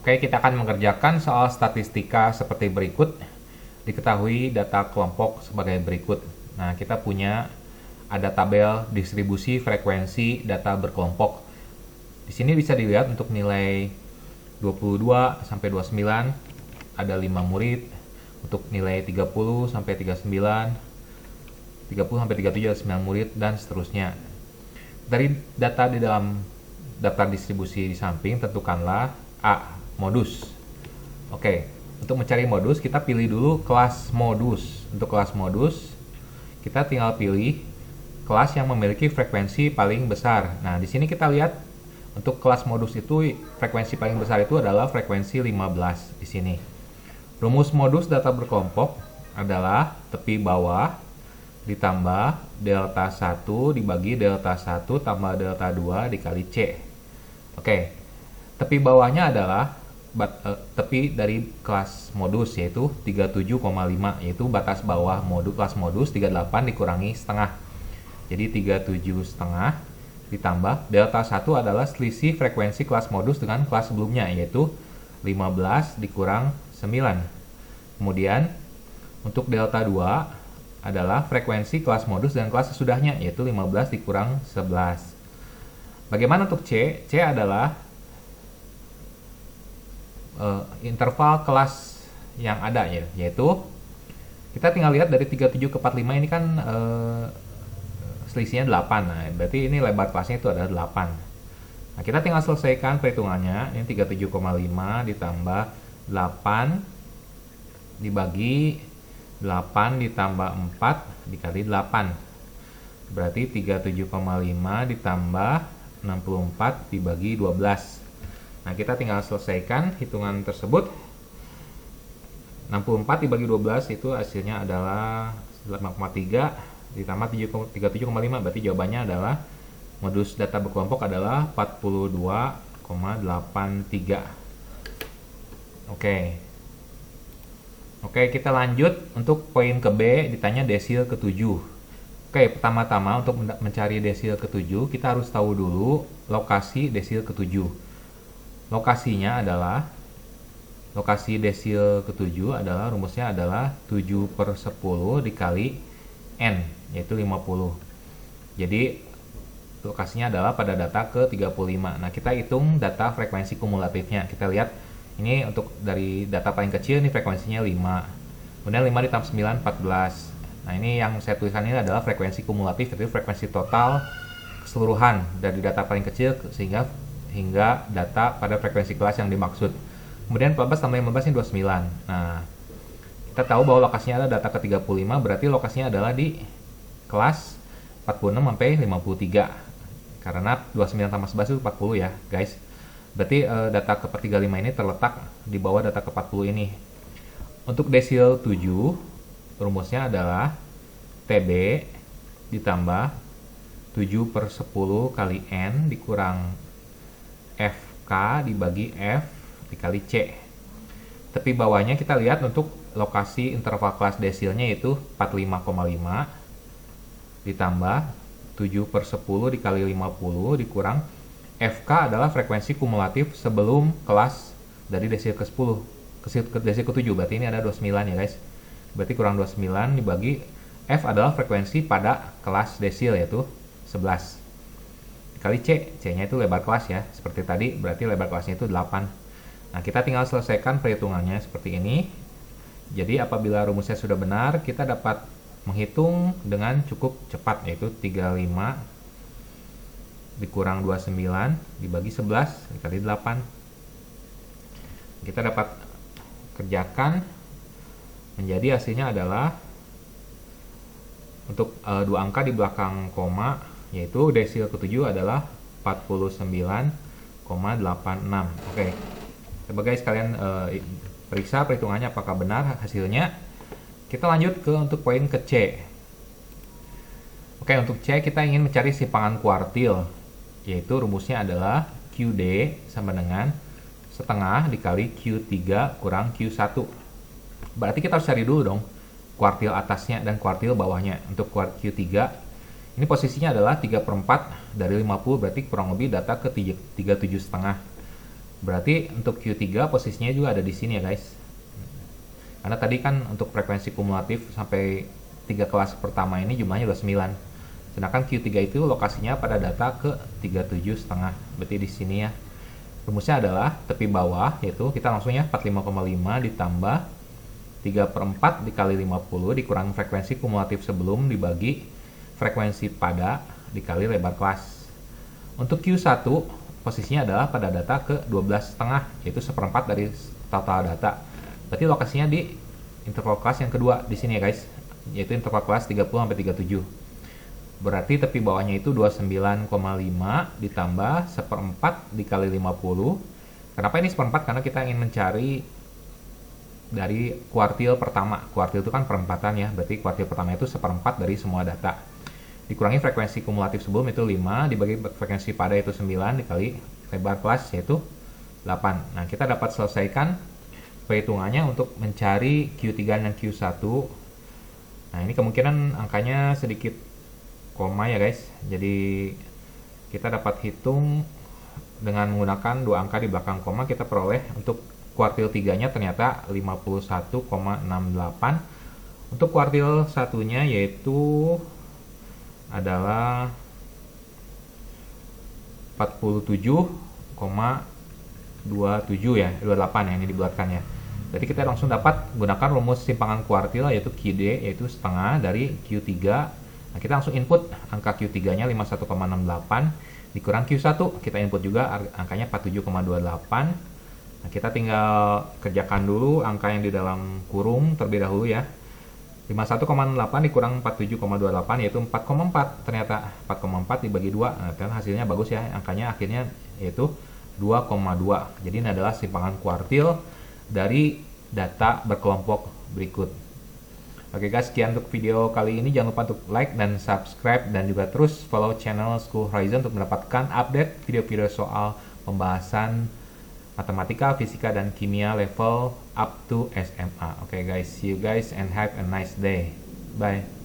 Oke, kita akan mengerjakan soal statistika seperti berikut. Diketahui data kelompok sebagai berikut. Nah, kita punya ada tabel distribusi frekuensi data berkelompok. Di sini bisa dilihat untuk nilai 22 sampai 29 ada 5 murid. Untuk nilai 30 sampai 39, 30 sampai 37 ada 9 murid dan seterusnya. Dari data di dalam daftar distribusi di samping tentukanlah A. Modus. Oke, untuk mencari modus kita pilih dulu kelas modus. Untuk kelas modus kita tinggal pilih kelas yang memiliki frekuensi paling besar. Nah, di sini kita lihat untuk kelas modus itu frekuensi paling besar itu adalah frekuensi 15 di sini. Rumus modus data berkelompok adalah tepi bawah ditambah delta 1 dibagi delta 1 tambah delta 2 dikali C. Oke, tepi bawahnya adalah tepi dari kelas modus yaitu 37,5, yaitu batas bawah kelas modus 38 dikurangi setengah. Jadi 37 setengah ditambah delta 1 adalah selisih frekuensi kelas modus dengan kelas sebelumnya yaitu 15 dikurang 9. Kemudian untuk delta 2 adalah frekuensi kelas modus dan kelas sesudahnya yaitu 15 dikurang 11. Bagaimana untuk C? C adalah interval kelas yang ada yaitu kita tinggal lihat dari 37 ke 45 ini kan selisihnya 8. Nah, berarti ini lebar kelasnya itu adalah 8. Nah, kita tinggal selesaikan perhitungannya. Ini 37,5 ditambah 8 dibagi 8 ditambah 4 dikali 8. Berarti 37,5 ditambah 64 dibagi 12. Nah, kita tinggal selesaikan hitungan tersebut. 64 dibagi 12 itu hasilnya adalah 8,3 ditambah 37,5. Berarti jawabannya adalah modus data berkelompok adalah 42,83. Oke, kita lanjut untuk poin ke B, ditanya desil ke-7. Oke, pertama-tama untuk mencari desil ke-7 kita harus tahu dulu lokasi desil ke-7. Lokasi desil ke-7 adalah rumusnya adalah 7/10 dikali N, yaitu 50. Jadi lokasinya adalah pada data ke-35. Nah, kita hitung data frekuensi kumulatifnya. Kita lihat ini untuk dari data paling kecil ini frekuensinya 5. Kemudian 5 ditambah 9 14. Nah, ini yang saya tuliskan ini adalah frekuensi kumulatif, yaitu frekuensi total keseluruhan dari data paling kecil hingga data pada frekuensi kelas yang dimaksud. Kemudian 14 tambah 15 ini 29. Nah, kita tahu bahwa lokasinya ada data ke-35, berarti lokasinya adalah di kelas 46 sampai 53. Karena 29 tambah 11 itu 40 ya, guys. Berarti data ke-35 ini terletak di bawah data ke-40 ini. Untuk desil 7, rumusnya adalah TB ditambah 7/10 kali N dikurang FK dibagi F dikali C. Tepi bawahnya kita lihat untuk lokasi interval kelas desilnya yaitu 45,5 ditambah 7/10 dikali 50 dikurang FK adalah frekuensi kumulatif sebelum kelas dari desil ke-10 ke desil ke-7, berarti ini ada 29 ya guys. Berarti kurang 29 dibagi F adalah frekuensi pada kelas desil yaitu 11 kali C, C-nya itu lebar kelas ya, seperti tadi, berarti lebar kelasnya itu 8. Nah, kita tinggal selesaikan perhitungannya seperti ini. Jadi, apabila rumusnya sudah benar, kita dapat menghitung dengan cukup cepat, yaitu 35 dikurang 29 dibagi 11 dikali 8. Kita dapat kerjakan menjadi hasilnya adalah untuk dua angka di belakang koma, yaitu desil ke-7 adalah 49,86. Oke, coba guys kalian periksa perhitungannya apakah benar hasilnya. Kita lanjut untuk poin ke C. Oke, untuk C kita ingin mencari simpangan kuartil, yaitu rumusnya adalah QD sama dengan setengah dikali Q3 kurang Q1. Berarti kita harus cari dulu dong kuartil atasnya dan kuartil bawahnya. Untuk Q3 ini posisinya adalah 3/4 dari 50, berarti kurang lebih data ke 37,5. Berarti untuk Q3 posisinya juga ada di sini ya guys. Karena tadi kan untuk frekuensi kumulatif sampai 3 kelas pertama ini jumlahnya udah 9. Sedangkan Q3 itu lokasinya pada data ke 37,5. Berarti di sini ya. Rumusnya adalah tepi bawah, yaitu kita langsungnya 45,5 ditambah 3/4 dikali 50 dikurangi frekuensi kumulatif sebelum dibagi frekuensi pada dikali lebar kelas. Untuk Q1 posisinya adalah pada data ke 12,5, yaitu 1/4 dari total data. Berarti lokasinya di interval kelas yang kedua di sini ya guys, yaitu interval kelas 30 sampai 37. Berarti tepi bawahnya itu 29,5 ditambah 1/4 dikali 50. Kenapa ini 1/4? Karena kita ingin mencari dari kuartil pertama. Kuartil itu kan perempatan ya, berarti kuartil pertama itu 1/4 dari semua data. Dikurangi frekuensi kumulatif sebelum itu 5, dibagi frekuensi pada itu 9, dikali lebar kelas yaitu 8. Nah, kita dapat selesaikan perhitungannya untuk mencari Q3 dan Q1. Nah, ini kemungkinan angkanya sedikit koma ya guys. Jadi kita dapat hitung dengan menggunakan dua angka di belakang koma, kita peroleh untuk kuartil 3-nya ternyata 51,68. Untuk kuartil 1-nya yaitu adalah 47,27 ya, 28 yang ini dibuatkan ya. Jadi kita langsung dapat gunakan rumus simpangan kuartil yaitu QD, yaitu setengah dari Q3. Nah, kita langsung input angka Q3-nya 51,68 dikurang Q1. Kita input juga angkanya 47,28. Nah, kita tinggal kerjakan dulu angka yang di dalam kurung terlebih dahulu ya. 51,68 dikurang 47,28 yaitu 4,4. Ternyata 4,4 dibagi 2. Nah, ternyata hasilnya bagus ya. Angkanya akhirnya yaitu 2,2. Jadi ini adalah simpangan kuartil dari data berkelompok berikut. Oke guys, sekian untuk video kali ini. Jangan lupa untuk like dan subscribe dan juga terus follow channel School Horizon untuk mendapatkan update video-video soal pembahasan matematika, fisika, dan kimia level up to SMA. Oke guys, see you guys and have a nice day. Bye.